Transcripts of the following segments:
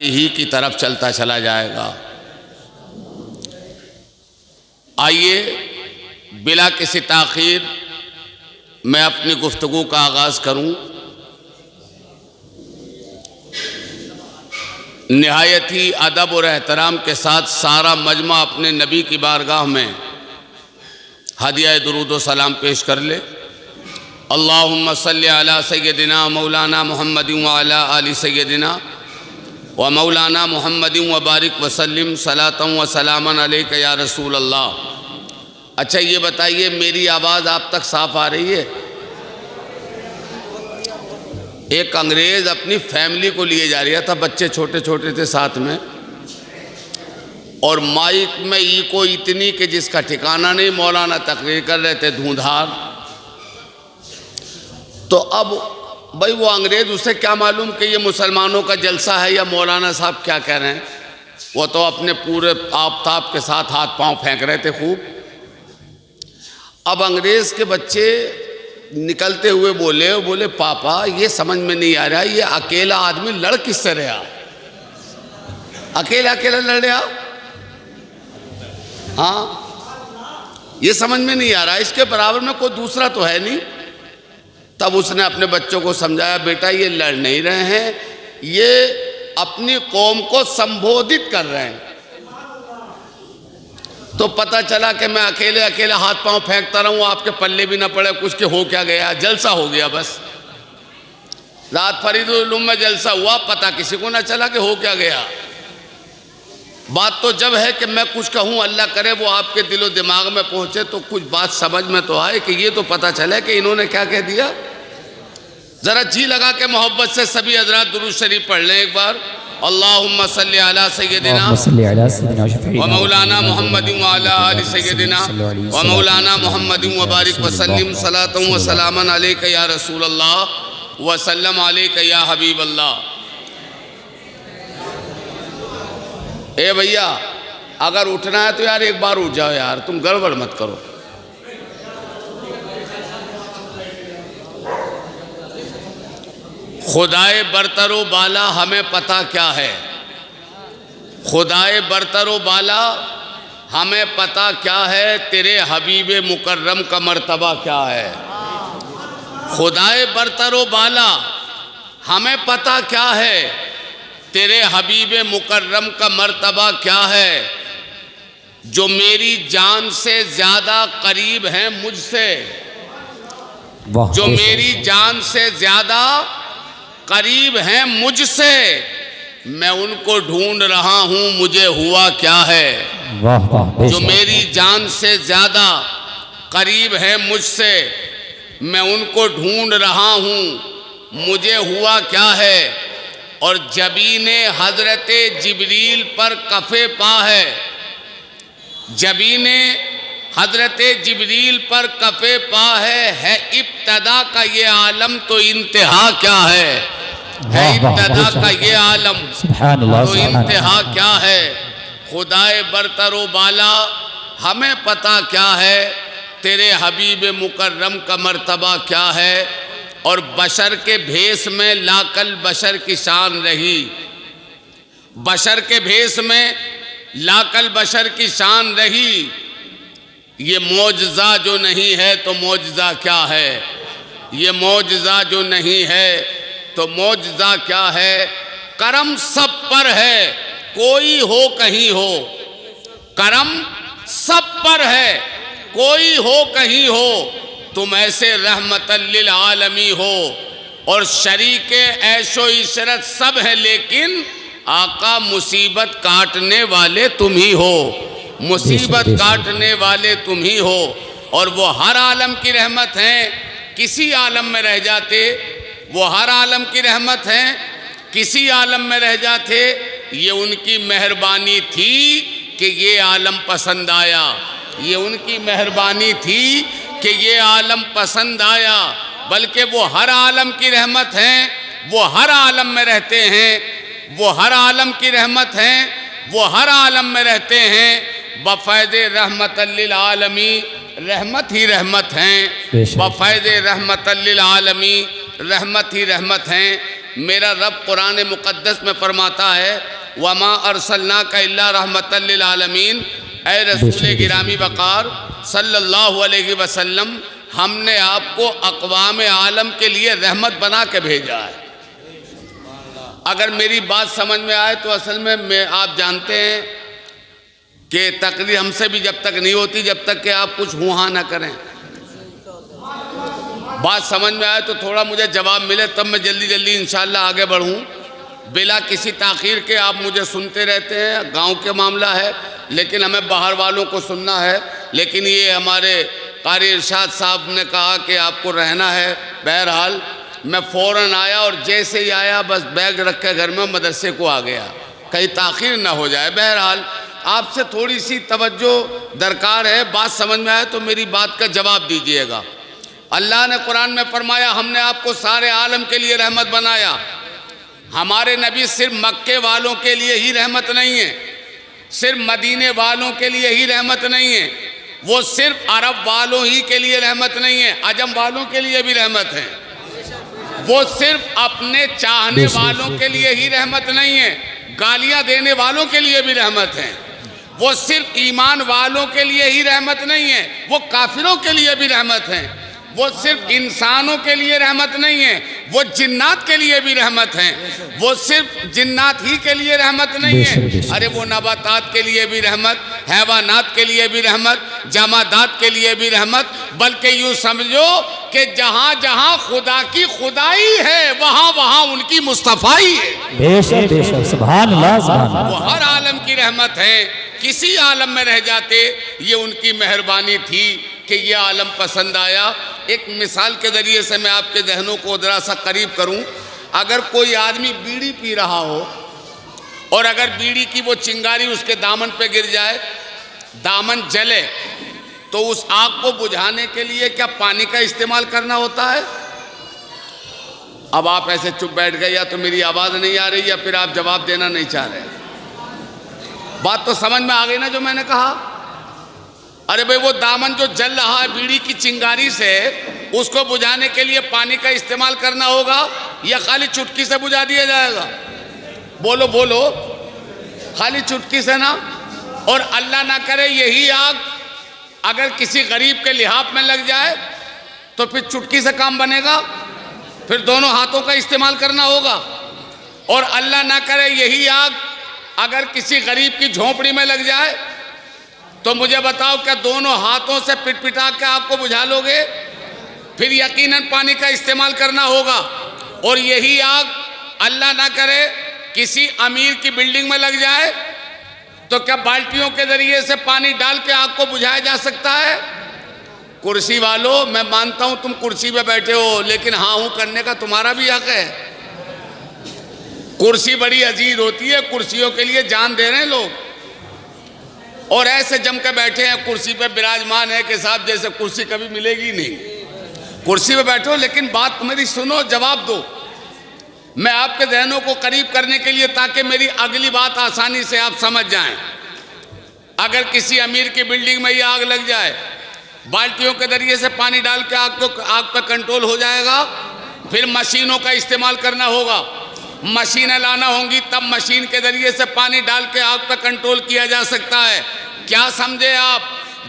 ही की तरफ चलता चला जाएगा। आइए बिला किसी ताख़ीर मैं अपनी गुफ्तगू का आगाज़ करूं। निहायत ही अदब और एहतराम के साथ सारा मजमा अपने नबी की बारगाह में हदिया दुरूद व सलाम पेश कर ले। अल्लाहुम्मा सल्ली अला सय्यदिना मौलाना मुहम्मदिन व अला आलि सय्यदिना व मौलाना मुहम्मदिन व बारिक वसल्लिम सलातन व सलामन अलैका या रसूल अल्लाह। अच्छा ये बताइए, मेरी आवाज़ आप तक साफ आ रही है? एक अंग्रेज़ अपनी फैमिली को लिए जा रहा था, बच्चे छोटे छोटे थे साथ में, और माइक में इको इतनी कि जिसका ठिकाना नहीं। मौलाना तकरीर कर रहे थे धुंधार। तो अब भाई वो अंग्रेज़, उसे क्या मालूम कि ये मुसलमानों का जलसा है या मौलाना साहब क्या कह रहे हैं। वो तो अपने पूरे आफताब के साथ हाथ पांव फेंक रहे थे खूब। अब अंग्रेज़ के बच्चे निकलते हुए बोले पापा ये समझ में नहीं आ रहा, ये अकेला आदमी लड़ किससे रहा, अकेला अकेला लड़ रहा। हाँ, ये समझ में नहीं आ रहा, इसके बराबर में कोई दूसरा तो है नहीं। तब उसने अपने बच्चों को समझाया, बेटा ये लड़ नहीं रहे हैं, ये अपनी कौम को संबोधित कर रहे हैं। तो पता चला कि मैं अकेले अकेले हाथ पांव फेंकता रहूं, आपके पल्ले भी ना पड़े कुछ के हो क्या गया, जलसा हो गया बस। रात फरीदुल उलूम में जलसा हुआ, पता किसी को ना चला कि हो क्या गया। बात तो जब है कि मैं कुछ कहूं, अल्लाह करे वो आपके दिलो दिमाग में पहुंचे तो कुछ बात समझ में तो आए कि ये तो पता चले कि इन्होंने क्या कह दिया। जरा जी लगा के मोहब्बत से सभी हजरात दुरूद शरीफ पढ़ लें एक बार। अल्लाहुम्मा सल्ली अला सय्यदिना व मौलाना मुहम्मदिन व अला आलि सय्यदिना व मौलाना मुहम्मदिन व बारिक वसल्लिम सलातन व सलामन अलैका या रसूल अल्लाह व सल्लम अलैका या हबीब अल्लाह। ए भैया, अगर उठना है तो यार एक बार उठ जाओ यार, तुम गड़बड़ मत करो। खुदाए बरतरो बाला हमें पता क्या है, खुदाए बरतरो बाला हमें पता क्या है, तेरे हबीब मुकर्रम का मर्तबा क्या है। खुदाए बरतरो बाला हमें पता क्या है, तेरे हबीब मुकर्रम का मर्तबा क्या है। जो मेरी जान से ज़्यादा करीब हैं मुझसे, जो मेरी जान से ज़्यादा करीब हैं मुझसे, मैं उनको ढूंढ रहा हूं, मुझे हुआ क्या है। जो मेरी जान से ज़्यादा करीब है मुझसे, मैं उनको ढूंढ रहा हूं, मुझे हुआ क्या है। और जबीने हजरते जिब्रील पर कफ़े पा है, जबीने हजरते जिब्रील पर कफ़े पा है इब्तदा का ये आलम तो इंतहा क्या है इब्तदा का ये आलम तो इंतहा क्या है। खुदाए बरतरो बाला हमें पता क्या है, तेरे हबीब मुकर्रम का मर्तबा क्या है। और बशर के भेष में लाकल बशर की शान रही, बशर के भेष में लाकल बशर की शान रही। ये मौजज़ा जो नहीं है तो मौजज़ा क्या है, ये मौजज़ा जो नहीं है तो मौजज़ा क्या है। करम सब पर है, कोई हो कहीं हो, करम सब पर है, कोई हो कहीं हो। तुम ऐसे रहमतल लिल आलमी हो, और शरीके ऐशो इशरत सब है, लेकिन आका मुसीबत काटने वाले तुम ही हो, मुसीबत काटने वाले तुम ही हो। और वो हर आलम की रहमत हैं, किसी आलम में रह जाते, वो हर आलम की रहमत हैं, किसी आलम में रह जाते। ये उनकी मेहरबानी थी कि ये आलम पसंद आया, ये उनकी मेहरबानी थी कि ये आलम पसंद आया। बल्कि वो हर आलम की रहमत हैं, वो हर आलम में रहते हैं, वो हर आलम की रहमत हैं, वो हर आलम में रहते हैं। बफ़ैज़े रहमतल लिल आलमी, रहमत ही रहमत हैं, बफ़ैज़े रहमतल लिल आलमी, रहमत ही रहमत हैं। मेरा रब कुरान मुक़द्दस में फरमाता है वमा अरसलनाका इल्ला रहमतल लिल आलमीन, ऐ रसूल गिरामी वक़ार सल्लल्लाहु अलैहि वसल्लम, हमने आपको अक़वाम आलम के लिए रहमत बना के भेजा है। अगर मेरी बात समझ में आए तो असल में आप जानते हैं कि तकरीर हमसे भी जब तक नहीं होती जब तक कि आप कुछ हुँ हाँ ना करें। बात समझ में आए तो थोड़ा मुझे जवाब मिले तब मैं जल्दी जल्दी इंशाअल्लाह आगे बढ़ूं, बिला किसी ताख़ीर के। आप मुझे सुनते रहते हैं, गांव के मामला है, लेकिन हमें बाहर वालों को सुनना है। लेकिन ये हमारे कारी इरशाद साहब ने कहा कि आपको रहना है। बहरहाल मैं फ़ौरन आया और जैसे ही आया बस बैग रख के घर में मदरसे को आ गया, कहीं ताख़ीर ना हो जाए। बहरहाल आपसे थोड़ी सी तवज्जो दरकार है। बात समझ में आए तो मेरी बात का जवाब दीजिएगा। अल्लाह ने कुरान में फरमाया हमने आपको सारे आलम के लिए रहमत बनाया। हमारे नबी सिर्फ मक्के वालों के लिए ही रहमत नहीं है, सिर्फ मदीने वालों के लिए ही रहमत नहीं है, वो सिर्फ अरब वालों ही के लिए रहमत नहीं है, अजम वालों के लिए भी रहमत है। वो सिर्फ अपने चाहने वालों के लिए ही रहमत नहीं है, गालियां देने वालों के लिए भी रहमत है। वो सिर्फ ईमान वालों के लिए ही रहमत नहीं है, वो काफिरों के लिए भी रहमत है। वो सिर्फ इंसानों के लिए रहमत नहीं है, वो जिन्नात के लिए भी रहमत है। वो सिर्फ जिन्नात ही के लिए रहमत नहीं है, अरे वो नबातात के लिए भी रहमत, हैवानात के लिए भी रहमत, जमादात के लिए भी रहमत। बल्कि यूँ समझो कि जहाँ जहाँ खुदा की खुदाई है वहाँ वहाँ उनकी मुस्तफ़ाई है। बेशक बेशक, सुभान अल्लाह, सुभान अल्लाह। वो हर आलम की रहमत है। किसी आलम में रह जाते ये उनकी मेहरबानी थी कि ये आलम पसंद आया। एक मिसाल के ज़रिए से मैं आपके जहनों को ज़रा सा करीब करूं। अगर कोई आदमी बीड़ी पी रहा हो और अगर बीड़ी की वो चिंगारी उसके दामन पे गिर जाए, दामन जले, तो उस आग को बुझाने के लिए क्या पानी का इस्तेमाल करना होता है? अब आप ऐसे चुप बैठ गए, या तो मेरी आवाज़ नहीं आ रही या फिर आप जवाब देना नहीं चाह रहे। बात तो समझ में आ गई ना जो मैंने कहा? अरे भाई वो दामन जो जल रहा है बीड़ी की चिंगारी से, उसको बुझाने के लिए पानी का इस्तेमाल करना होगा या खाली चुटकी से बुझा दिया जाएगा? बोलो बोलो, खाली चुटकी से ना। और अल्लाह ना करे यही आग अगर किसी गरीब के लिहाफ में लग जाए तो फिर चुटकी से काम बनेगा? फिर दोनों हाथों का इस्तेमाल करना होगा। और अल्लाह ना करे यही आग अगर किसी गरीब की झोंपड़ी में लग जाए तो मुझे बताओ क्या दोनों हाथों से पिटपिटा के आपको बुझा लोगे? फिर यकीनन पानी का इस्तेमाल करना होगा। और यही आग अल्लाह ना करे किसी अमीर की बिल्डिंग में लग जाए तो क्या बाल्टियों के जरिए से पानी डाल के आग को बुझाया जा सकता है? कुर्सी वालों, मैं मानता हूं तुम कुर्सी पे बैठे हो, लेकिन हाँ हूं करने का तुम्हारा भी हक है। कुर्सी बड़ी अजीज होती है, कुर्सियों के लिए जान दे रहे हैं लोग, और ऐसे जम के बैठे हैं कुर्सी पे विराजमान है कि साहब जैसे कुर्सी कभी मिलेगी नहीं। कुर्सी पे बैठो, लेकिन बात मेरी सुनो, जवाब दो। मैं आपके जहनों को करीब करने के लिए, ताकि मेरी अगली बात आसानी से आप समझ जाएं। अगर किसी अमीर की बिल्डिंग में ये आग लग जाए, बाल्टियों के जरिए से पानी डाल के आग पर कंट्रोल हो जाएगा। फिर मशीनों का इस्तेमाल करना होगा, मशीनें लाना होंगी, तब मशीन के जरिए से पानी डाल के आग पर कंट्रोल किया जा सकता है। क्या समझे आप?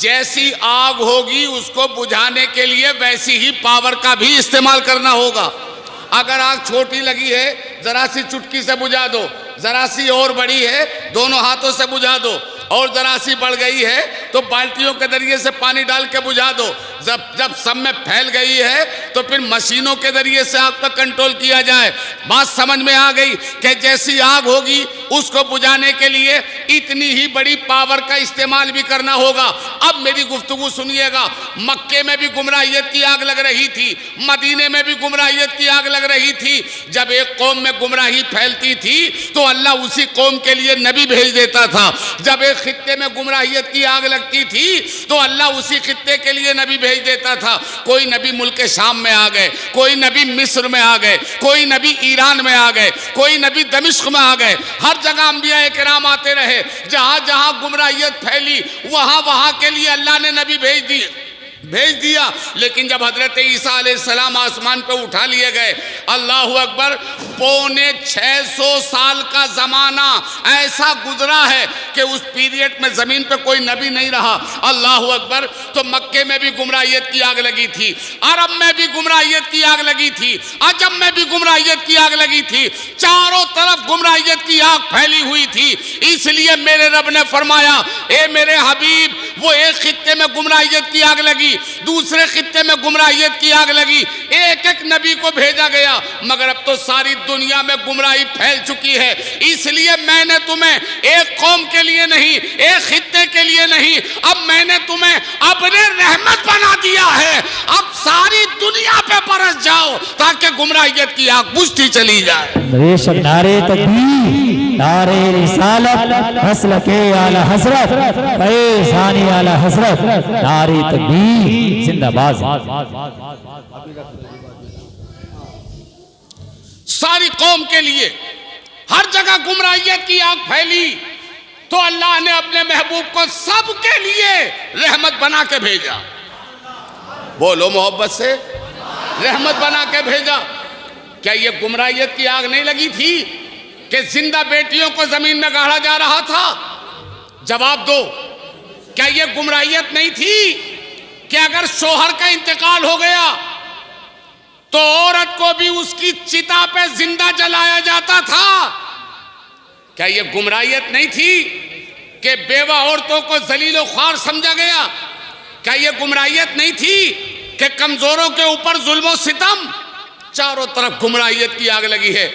जैसी आग होगी उसको बुझाने के लिए वैसी ही पावर का भी इस्तेमाल करना होगा। अगर आग छोटी लगी है जरा सी चुटकी से बुझा दो, जरा सी और बड़ी है दोनों हाथों से बुझा दो, और जरा सी बढ़ गई है तो बाल्टियों के जरिए से पानी डाल के बुझा दो। जब सब में फैल गई है तो फिर मशीनों के जरिए से आग पर कंट्रोल किया जाए। बात समझ में आ गई कि जैसी आग होगी उसको बुझाने के लिए इतनी ही बड़ी पावर का इस्तेमाल भी करना होगा। अब मेरी गुफ्तगू सुनिएगा। मक्के में भी गुमराहियत की आग लग रही थी, मदीने में भी गुमराहियत की आग लग रही थी। जब एक कौम में गुमराही फैलती थी तो अल्लाह उसी कौम के लिए नबी भेज देता था। जब एक खित्ते में गुमराहियत की आग लगती थी तो अल्लाह उसी खित्ते के लिए नबी भेज देता था। कोई नबी मुल्क शाम में आ गए, कोई नबी मिस्र में आ गए, कोई नबी ईरान में आ गए, कोई नबी दमिश्क में आ गए। हर जगह अंबिया किराम आते रहे। जहां जहां गुमराहियत फैली वहां वहां के लिए अल्लाह ने नबी भेज दिए। भेज दिया। लेकिन जब हजरत ईसा अलैहिस्सलाम आसमान पे उठा लिए गए, अल्लाह अकबर, 650 साल का ज़माना ऐसा गुजरा है कि उस पीरियड में ज़मीन पे कोई नबी नहीं रहा। अल्लाह अकबर। तो मक्के में भी गुमराहियत की आग लगी थी, अरब में भी गुमराहियत की आग लगी थी, अजम में भी गुमराहियत की आग लगी थी, चारों तरफ गुमराहियत की आग फैली हुई थी। इसलिए मेरे रब ने फरमाया, ए मेरे हबीब, वो एक खित्ते में गुमराहियत की आग लगी, दूसरे खित्ते में गुमराहियत की आग लगी, एक एक नबी को भेजा गया, मगर अब तो सारी दुनिया में गुमराही फैल चुकी है। इसलिए मैंने तुम्हें एक कौम के लिए नहीं, एक खित्ते के लिए नहीं, अब मैंने तुम्हें अपने रहमत बना दिया है। अब सारी दुनिया पे बरस जाओ ताकि गुमराहियत की आग बुझती चली जाए। बेशक नारे तकबीर, नारे रिसालत, मसलके आला हजरत, फैज़ानी आला हजरत, नारे तकबीर जिंदाबाद। सारी कौम के लिए हर जगह गुमराहियत की आग फैली, तो अल्लाह ने अपने महबूब को सबके लिए रहमत बना के भेजा। बोलो मोहब्बत से, रहमत बना के भेजा। क्या ये गुमराहियत की आग नहीं लगी थी कि जिंदा बेटियों को जमीन में गाड़ा जा रहा था? जवाब दो, क्या ये गुमराहियत नहीं थी कि अगर शोहर का इंतकाल हो गया तो औरत को भी उसकी चिता पे जिंदा जलाया जाता था? क्या ये गुमराहियत नहीं थी कि बेवा औरतों को जलीलो ख्वार समझा गया? क्या ये गुमराहियत नहीं थी कि कमजोरों के ऊपर जुल्म सितम? चारों तरफ गुमराहियत की आग लगी है।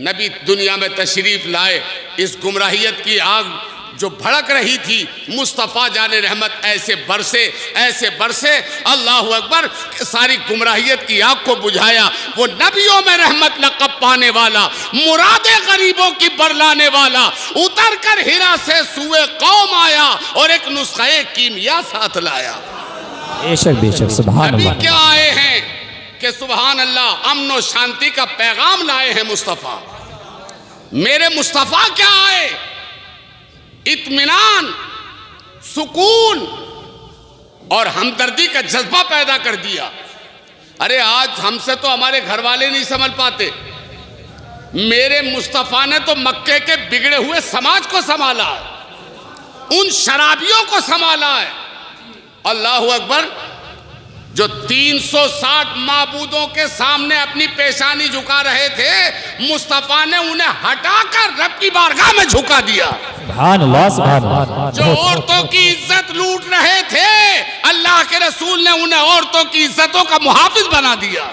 नबी दुनिया में तशरीफ लाए, इस गुमराहियत की आग जो भड़क रही थी, मुस्तफ़ा जाने रहमत ऐसे बरसे, अल्लाह अकबर, सारी गुमराहियत की आग को बुझाया। वो नबियों में रहमत लक़ब पाने वाला, मुरादे गरीबों की बरलाने वाला, उतर कर हिरा से सुए कौम आया और एक नुस्खे कीमिया साथ लाया। बेशक बेशक, सुभान अल्लाह। नबी क्या आए हैं कि सुभान अल्लाह, अमन और शांति का पैगाम लाए हैं मुस्तफ़ा। मेरे मुस्तफ़ा क्या आए? इत्मीनान, सुकून और हमदर्दी का जज्बा पैदा कर दिया। अरे आज हमसे तो हमारे घर वाले नहीं समझ पाते, मेरे मुस्तफ़ा ने तो मक्के के बिगड़े हुए समाज को संभाला है, उन शराबियों को संभाला है। अल्लाह अकबर, जो 360 माबूदों के सामने अपनी पेशानी झुका रहे थे, मुस्तफ़ा ने उन्हें हटाकर रब की बारगाह में झुका दिया। सुभान अल्लाह, सुभान अल्लाह। जो औरतों की इज्जत लूट रहे थे, अल्लाह के रसूल ने उन्हें औरतों की इज्जतों का मुहाफिज बना दिया।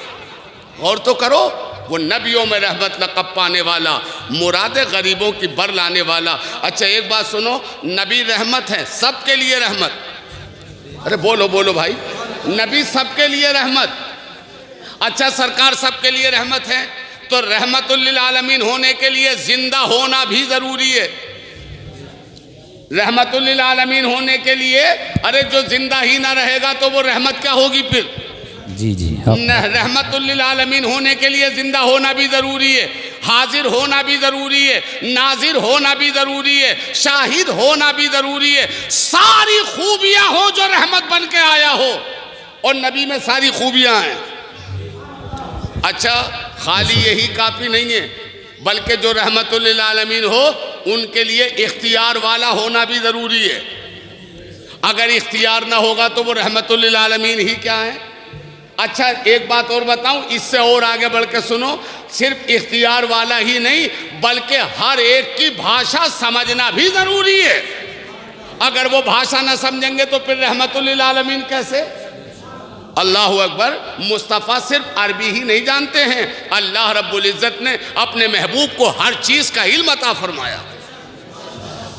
और तो करो, वो नबियों में रहमत लक़ब पाने वाला, मुरादे गरीबों की बर लाने वाला। अच्छा एक बात सुनो, नबी रहमत है, सबके लिए रहमत। अरे बोलो बोलो भाई, नबी सबके लिए रहमत। अच्छा सरकार सबके लिए रहमत है, तो रहमतुल लिल आलमीन होने के लिए जिंदा होना भी जरूरी है। रहमतुल लिल आलमीन होने के लिए, अरे जो जिंदा ही ना रहेगा तो वो रहमत क्या होगी फिर? जी जी। रहमतुल लिल आलमीन होने के लिए जिंदा होना भी जरूरी है, हाजिर होना भी जरूरी है, नाजिर होना भी जरूरी है, शाहिद होना भी जरूरी है। सारी खूबियां हो जो रहमत बन के आया हो, और नबी में सारी खूबियां हैं। अच्छा खाली यही काफी नहीं है, बल्कि जो रहमतुल लिल आलमीन हो उनके लिए इख्तियार वाला होना भी जरूरी है। अगर इख्तियार ना होगा तो वो रहमतुल लिल आलमीन ही क्या है? अच्छा एक बात और बताऊं, इससे और आगे बढ़ के सुनो, सिर्फ इख्तियार वाला ही नहीं बल्कि हर एक की भाषा समझना भी जरूरी है। अगर वो भाषा ना समझेंगे तो फिर रहमतुल लिल आलमीन कैसे? अल्लाह अकबर, मुस्तफ़ा सिर्फ अरबी ही नहीं जानते हैं, अल्लाह रब्बुल इज़्ज़त ने अपने महबूब को हर चीज़ का इल्म अता फरमाया।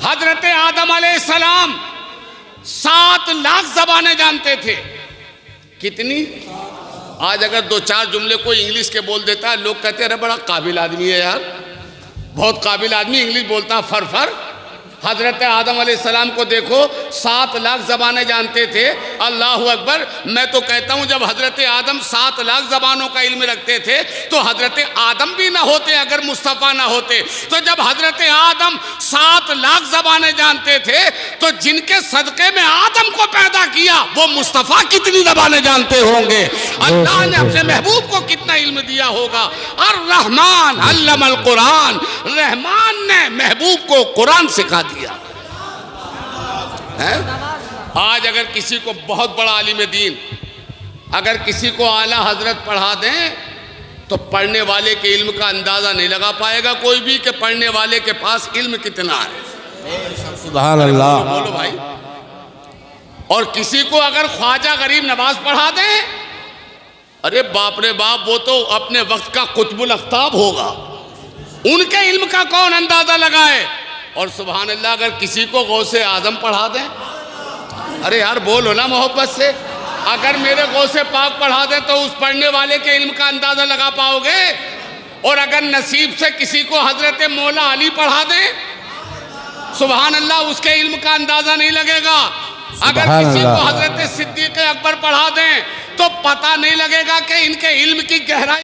हजरत आदम अलैहिस्सलाम 7 लाख ज़बानें जानते थे। कितनी? आज अगर 2-4 जुमले कोई इंग्लिश के बोल देता है, लोग कहते हैं अरे बड़ा काबिल आदमी है यार, बहुत काबिल आदमी, इंग्लिश बोलता है फर। हजरत आदम अलैहिस्सलाम को देखो, 7 लाख ज़बानें जानते थे। अल्लाह अकबर, मैं तो कहता हूँ जब हजरत आदम 7 लाख ज़बानों का इल्म रखते थे तो हजरत आदम भी ना होते अगर मुस्तफ़ा ना होते। तो जब हजरत आदम 7 लाख ज़बानें जानते थे, तो जिनके सदक़े में आदम को पैदा किया वो मुस्तफ़ा कितनी ज़बानें जानते होंगे, अल्लाह ने अपने महबूब को कितना इल्म दिया होगा। और रहमान अल्लमल कुरान, रहमान ने महबूब को कुरान सिखा दिया है। आज अगर किसी को बहुत बड़ा आलिम दीन, अगर किसी को आला हजरत पढ़ा दें तो पढ़ने वाले के इल्म का अंदाज़ा नहीं लगा पाएगा कोई भी कि पढ़ने वाले के पास इल्म कितना है। सुभान अल्लाह। बोलो भाई। और किसी को अगर ख्वाजा गरीब नवाज पढ़ा दें, अरे बाप रे बाप, वो तो अपने वक्त का कुतुबुल अख्ताब होगा, उनके इल्म का कौन अंदाज़ा लगाए। और सुभान अल्लाह, अगर किसी को गौसे आजम पढ़ा दें, अरे यार बोलो ना मोहब्बत से, अगर मेरे गौसे पाक पढ़ा दें तो उस पढ़ने वाले के इल्म का अंदाज़ा लगा पाओगे। और अगर नसीब से किसी को हजरत मौला अली पढ़ा दें, सुभान अल्लाह, उसके इल्म का अंदाज़ा नहीं लगेगा। अगर किसी को हजरत सिद्दीक़ अकबर पढ़ा दें तो पता नहीं लगेगा कि इनके इल्म की गहराई